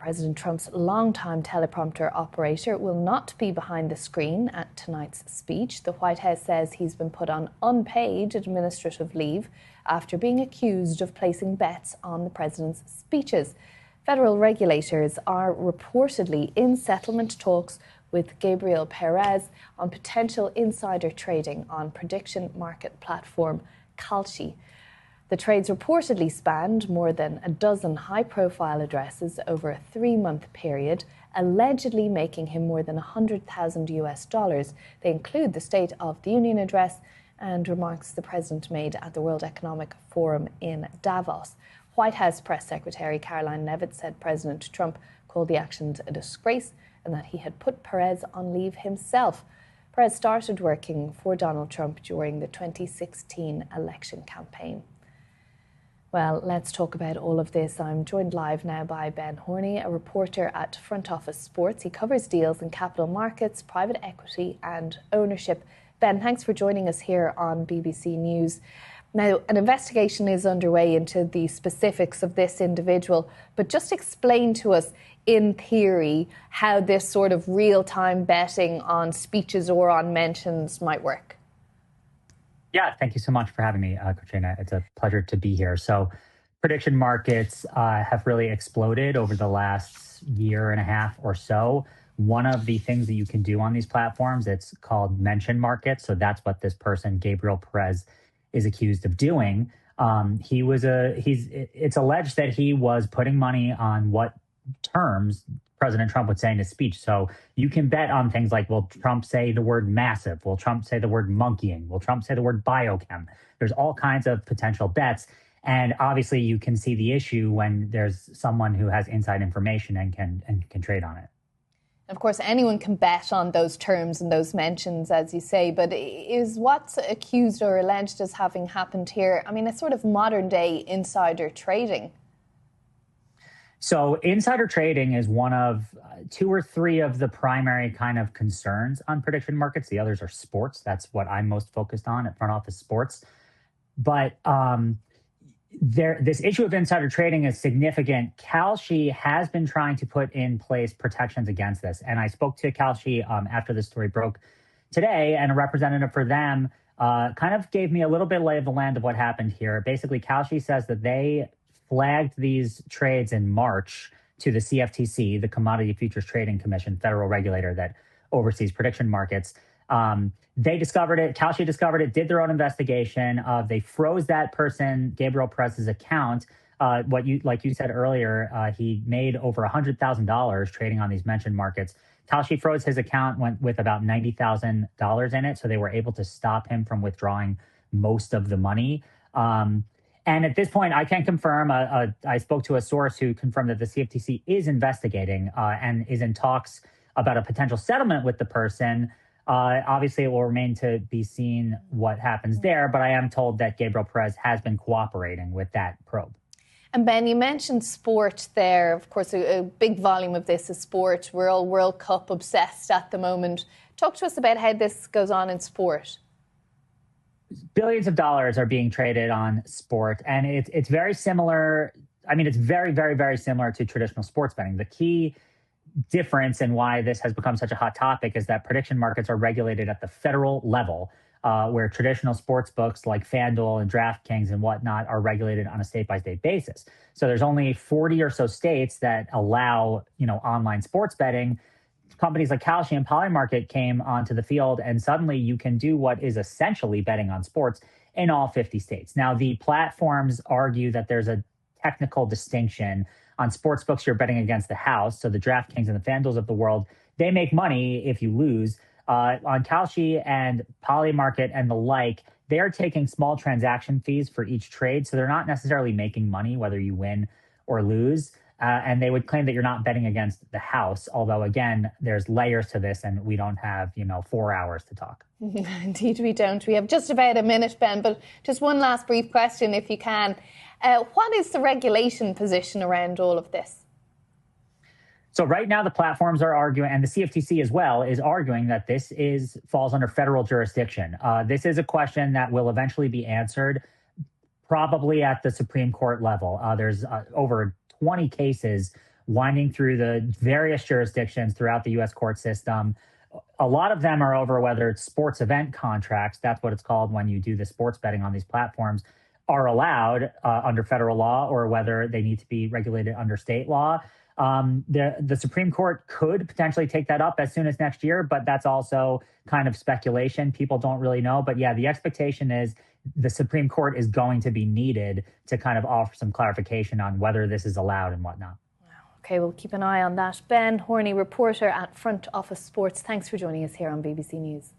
President Trump's longtime teleprompter operator will not be behind the screen at tonight's speech. The White House says he's been put on unpaid administrative leave after being accused of placing bets on the president's speeches. Federal regulators are reportedly in settlement talks with Gabriel Perez on potential insider trading on prediction market platform Kalshi. The trades reportedly spanned more than a dozen high-profile addresses over a 3-month period, allegedly making him more than $100,000. They include the State of the Union address and remarks the president made at the World Economic Forum in Davos. White House Press Secretary Karoline Leavitt said President Trump called the actions a disgrace and that he had put Perez on leave himself. Perez started working for Donald Trump during the 2016 election campaign. Well, let's talk about all of this. I'm joined live now by Ben Horney, a reporter at Front Office Sports. He covers deals in capital markets, private equity and ownership. Ben, thanks for joining us here on BBC News. Now, an investigation is underway into the specifics of this individual, but just explain to us, in theory, how this sort of real-time betting on speeches or on mentions might work. Yeah, thank you so much for having me, Katrina. It's a pleasure to be here. So prediction markets have really exploded over the last year and a half or so. One of the things that you can do on these platforms, it's called mention markets. So that's what this person, Gabriel Perez, is accused of doing. It's alleged that he was putting money on what terms President Trump would say in his speech. So you can bet on things like, will Trump say the word massive? Will Trump say the word monkeying? Will Trump say the word biochem? There's all kinds of potential bets. And obviously you can see the issue when there's someone who has inside information and can trade on it. Of course, anyone can bet on those terms and those mentions, as you say, but is what's accused or alleged as having happened here, I mean, a sort of modern day insider trading? So insider trading is one of 2 or 3 of the primary kind of concerns on prediction markets. The others are sports. That's what I'm most focused on at Front Office Sports. But this issue of insider trading is significant. Kalshi has been trying to put in place protections against this. And I spoke to Kalshi after this story broke today, and a representative for them kind of gave me a little bit lay of the land of what happened here. Basically, Kalshi says that they flagged these trades in March to the CFTC, the Commodity Futures Trading Commission, federal regulator that oversees prediction markets. They discovered it. Kalshi discovered it, did their own investigation. They froze that person, Gabriel Perez's account. Like you said earlier, he made over $100,000 trading on these mentioned markets. Kalshi froze his account, went with about $90,000 in it. So they were able to stop him from withdrawing most of the money. And at this point, I can confirm, I spoke to a source who confirmed that the CFTC is investigating and is in talks about a potential settlement with the person. Obviously, it will remain to be seen what happens there, but I am told that Gabriel Perez has been cooperating with that probe. And Ben, you mentioned sport there. Of course, a big volume of this is sport. We're all World Cup obsessed at the moment. Talk to us about how this goes on in sport. Billions of dollars are being traded on sport, and it's very similar. I mean, it's very, very, very similar to traditional sports betting. The key difference in why this has become such a hot topic is that prediction markets are regulated at the federal level, where traditional sports books like FanDuel and DraftKings and whatnot are regulated on a state-by-state basis. So there's only 40 or so states that allow, online sports betting. Companies like Kalshi and Polymarket came onto the field, and suddenly you can do what is essentially betting on sports in all 50 states. Now, the platforms argue that there's a technical distinction. On sports books, you're betting against the house. So the DraftKings and the FanDuels of the world, they make money if you lose. On Kalshi and Polymarket and the like, they are taking small transaction fees for each trade. So they're not necessarily making money whether you win or lose. And they would claim that you're not betting against the house. Although, again, there's layers to this and we don't have, 4 hours to talk. Indeed, we don't. We have just about a minute, Ben, but just one last brief question, if you can. What is the regulation position around all of this? So right now, the platforms are arguing, and the CFTC as well, is arguing that this falls under federal jurisdiction. This is a question that will eventually be answered probably at the Supreme Court level. There's over 20 cases winding through the various jurisdictions throughout the U.S. court system. A lot of them are over whether it's sports event contracts, that's what it's called when you do the sports betting on these platforms, are allowed under federal law, or whether they need to be regulated under state law. The Supreme Court could potentially take that up as soon as next year, but that's also kind of speculation. People don't really know. But yeah, the expectation is the Supreme Court is going to be needed to kind of offer some clarification on whether this is allowed and whatnot. Okay, we'll keep an eye on that. Ben Horney, reporter at Front Office Sports, thanks for joining us here on BBC News.